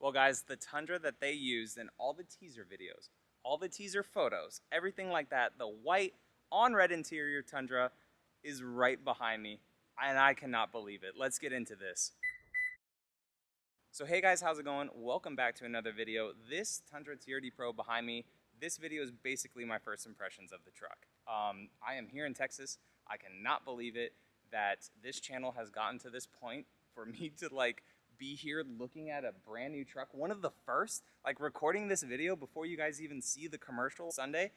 Well guys, the Tundra that they used in all the teaser videos, all the teaser photos, everything like that, the white on red interior Tundra is right behind me, and I cannot believe it. Let's get into this. So hey guys, how's it going? Welcome back to another video. This Tundra TRD Pro behind me, this video is basically my first impressions of the truck. I am here in Texas. I cannot believe it that this channel has gotten to this point for me to be here looking at a brand new truck. One of the first, recording this video before you guys even see the commercial Sunday.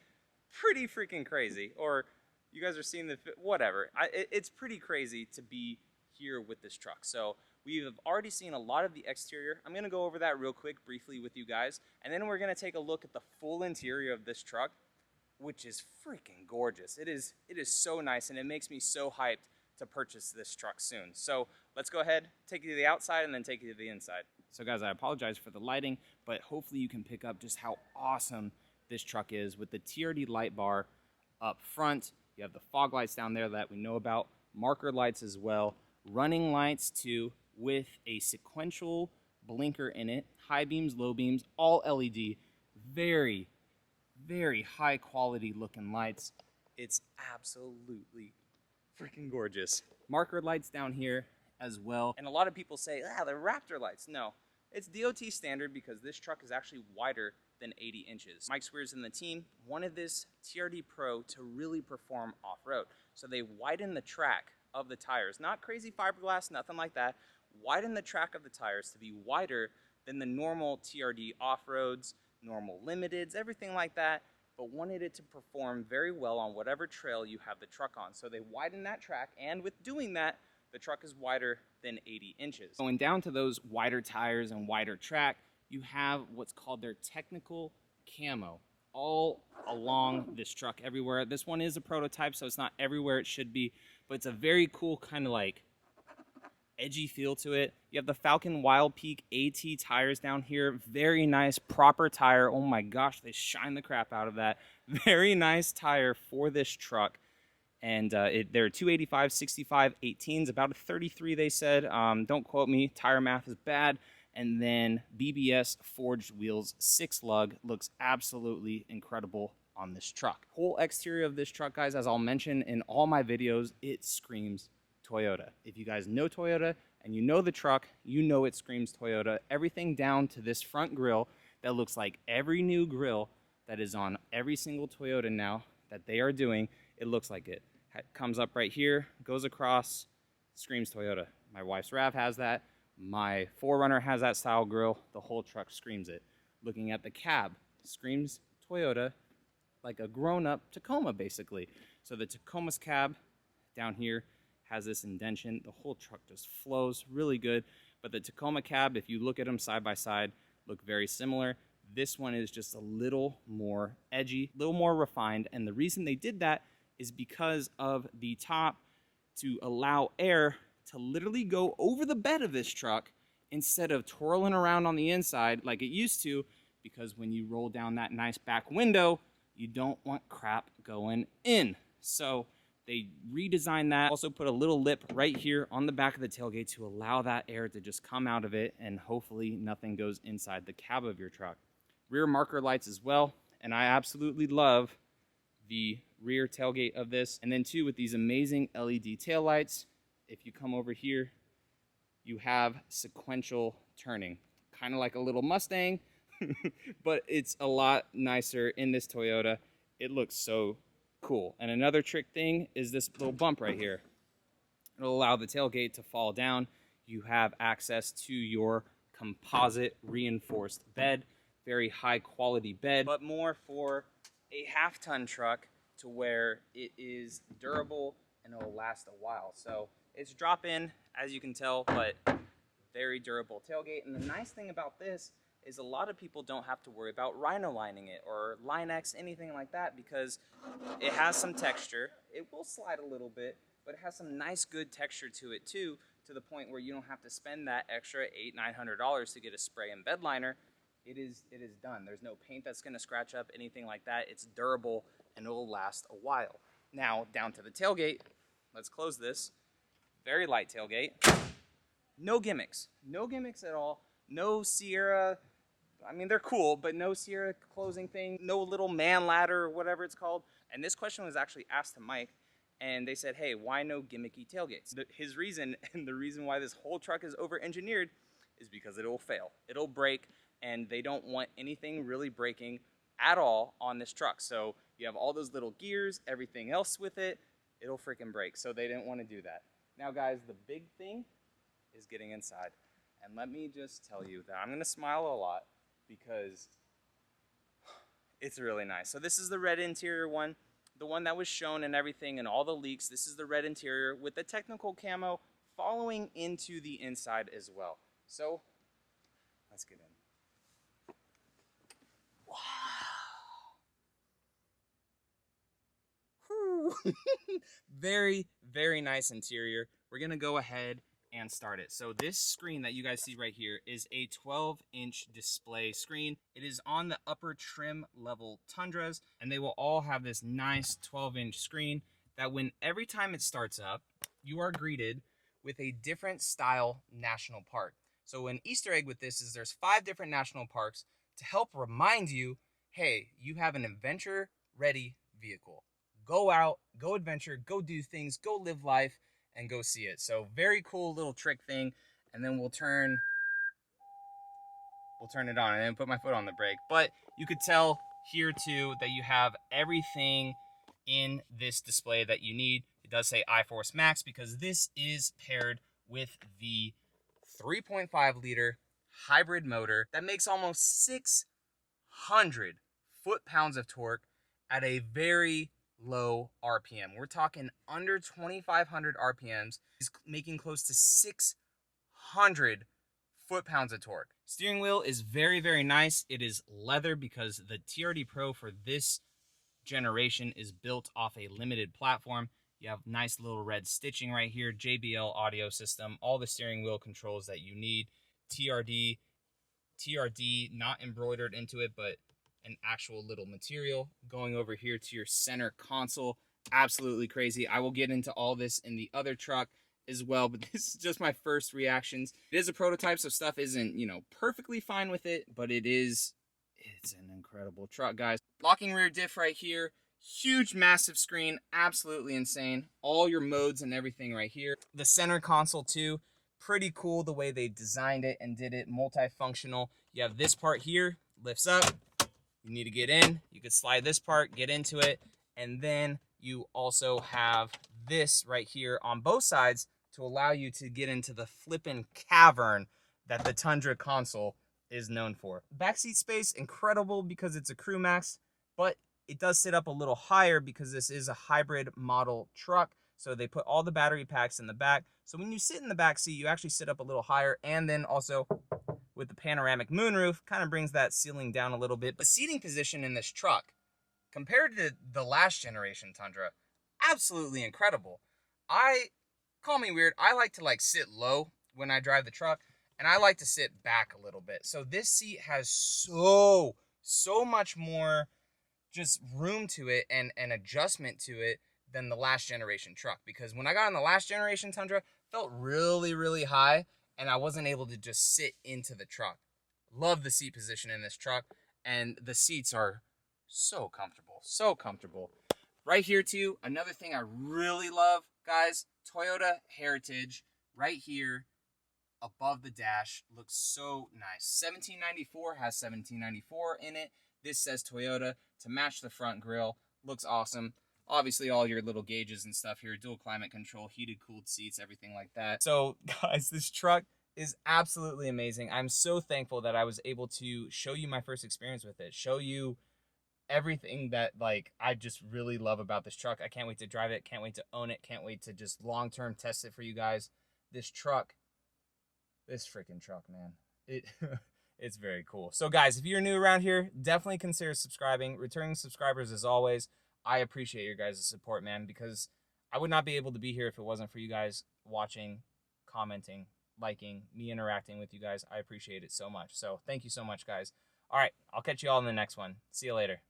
Pretty freaking crazy. Or you guys are seeing the, whatever. It's pretty crazy to be here with this truck. So we have already seen a lot of the exterior. I'm gonna go over that real quick, briefly with you guys. And then we're gonna take a look at the full interior of this truck, which is freaking gorgeous. It is so nice, and it makes me so hyped to purchase this truck soon. So let's go ahead, take you to the outside, and then take you to the inside. So guys, I apologize for the lighting, but hopefully you can pick up just how awesome this truck is with the TRD light bar up front. You have the fog lights down there that we know about, marker lights as well, running lights too, with a sequential blinker in it, high beams, low beams, all LED, very, very high quality looking lights. It's absolutely freaking gorgeous. Marker lights down here as well. And a lot of people say, they're Raptor lights. No, it's DOT standard because this truck is actually wider than 80 inches. Mike Squeers and the team wanted this TRD Pro to really perform off-road. So they widened the track of the tires. Not crazy fiberglass, nothing like that. Widen the track of the tires to be wider than the normal TRD off-roads, normal limiteds, everything like that, but wanted it to perform very well on whatever trail you have the truck on. So they widened that track, and with doing that, the truck is wider than 80 inches. Going down to those wider tires and wider track, you have what's called their technical camo all along this truck everywhere. This one is a prototype, so it's not everywhere it should be, but it's a very cool kind of edgy feel to it. You have the Falcon Wild Peak AT tires down here. Very nice, proper tire. Oh my gosh, they shine the crap out of that. Very nice tire for this truck. And they're 285, 65, 18s, about a 33 they said. Don't quote me, tire math is bad. And then BBS forged wheels, 6 lug, looks absolutely incredible on this truck. Whole exterior of this truck, guys, as I'll mention in all my videos, it screams Toyota. If you guys know Toyota and you know the truck, you know it screams Toyota. Everything down to this front grille that looks like every new grille that is on every single Toyota now that they are doing, it looks like it. It comes up right here, goes across, screams Toyota. My wife's RAV has that. My 4Runner has that style grille. The whole truck screams it. Looking at the cab, screams Toyota, like a grown-up Tacoma basically. So the Tacoma's cab down here has this indentation. The whole truck just flows really good. But the Tacoma cab, if you look at them side by side, look very similar. This one is just a little more edgy, a little more refined. And the reason they did that is because of the top to allow air to literally go over the bed of this truck instead of twirling around on the inside like it used to, because when you roll down that nice back window, you don't want crap going in. So they redesigned that, also put a little lip right here on the back of the tailgate to allow that air to just come out of it, and hopefully nothing goes inside the cab of your truck. Rear marker lights as well, and I absolutely love the rear tailgate of this. And then too, with these amazing LED tail lights, if you come over here, you have sequential turning, kind of like a little Mustang, but it's a lot nicer in this Toyota. It looks so cool. And another trick thing is this little bump right here. It'll allow the tailgate to fall down. You have access to your composite reinforced bed, very high quality bed, but more for a half-ton truck to where it is durable and it'll last a while. So it's drop-in, as you can tell, but very durable tailgate. And the nice thing about this is a lot of people don't have to worry about rhino lining it or Line-X, anything like that, because it has some texture. It will slide a little bit, but it has some nice good texture to it too, to the point where you don't have to spend that extra $800-900 to get a spray and bed liner. It is done. There's no paint that's going to scratch up, anything like that. It's durable and it will last a while. Now down to the tailgate. Let's close this. Very light tailgate. No gimmicks at all. No Sierra, I mean, they're cool, but no Sierra closing thing, no little man ladder or whatever it's called. And this question was actually asked to Mike, and they said, hey, why no gimmicky tailgates? His reason, and the reason why this whole truck is over-engineered, is because it will fail. It'll break, and they don't want anything really breaking at all on this truck. So you have all those little gears, everything else with it, it'll freaking break. So they didn't want to do that. Now, guys, the big thing is getting inside. And let me just tell you that I'm going to smile a lot because it's really nice. So this is the red interior one, the one that was shown and everything and all the leaks. This is the red interior with the technical camo following into the inside as well. So let's get in. Wow. Very, very nice interior. We're going to go ahead and start it. So this screen that you guys see right here is a 12-inch display screen. It is on the upper trim level Tundras, and they will all have this nice 12-inch screen that when every time it starts up, you are greeted with a different style national park. So an Easter egg with this is there's 5 different national parks to help remind you, hey, you have an adventure-ready vehicle. Go out, go adventure, go do things, go live life, and go see it. So very cool little trick thing. And then we'll turn it on and then put my foot on the brake. But you could tell here too that you have everything in this display that you need. It does say iForce Max because this is paired with the 3.5 liter hybrid motor that makes almost 600 foot-pounds of torque at a very low RPM. We're talking under 2,500 RPMs. Is making close to 600 foot-pounds of torque. Steering wheel is very, very nice. It is leather because the TRD Pro for this generation is built off a limited platform. You have nice little red stitching right here, JBL audio system, all the steering wheel controls that you need. TRD not embroidered into it, but an actual little material. Going over here to your center console, absolutely crazy. I will get into all this in the other truck as well, but this is just my first reactions. It is a prototype, so stuff isn't, you know, perfectly fine with it, but it's an incredible truck, guys. Locking rear diff right here, huge massive screen, absolutely insane. All your modes and everything right here. The center console too, pretty cool the way they designed it and did it, multifunctional. You have this part here, lifts up. You need to get in, you can slide this part, get into it, and then you also have this right here on both sides to allow you to get into the flippin' cavern that the Tundra console is known for. Backseat space, incredible because it's a Crew Max, but it does sit up a little higher because this is a hybrid model truck. So they put all the battery packs in the back. So when you sit in the back seat, you actually sit up a little higher, and then also with the panoramic moonroof, kind of brings that ceiling down a little bit. But seating position in this truck, compared to the last generation Tundra, absolutely incredible. Call me weird, I like to sit low when I drive the truck, and I like to sit back a little bit. So this seat has so much more just room to it and adjustment to it than the last generation truck. Because when I got on the last generation Tundra, it felt really, really high, and I wasn't able to just sit into the truck. Love the seat position in this truck, and the seats are so comfortable, so comfortable. Right here too, another thing I really love, guys, Toyota Heritage right here above the dash looks so nice. 1794 has 1794 in it. This says Toyota to match the front grille. Looks awesome. Obviously, all your little gauges and stuff here, dual climate control, heated, cooled seats, everything like that. So, guys, this truck is absolutely amazing. I'm so thankful that I was able to show you my first experience with it, show you everything that, I just really love about this truck. I can't wait to drive it, can't wait to own it, can't wait to just long-term test it for you guys. This freaking truck, man. It's very cool. So, guys, if you're new around here, definitely consider subscribing. Returning subscribers, as always, I appreciate your guys' support, man, because I would not be able to be here if it wasn't for you guys watching, commenting, liking, me interacting with you guys. I appreciate it so much. So thank you so much, guys. All right, I'll catch you all in the next one. See you later.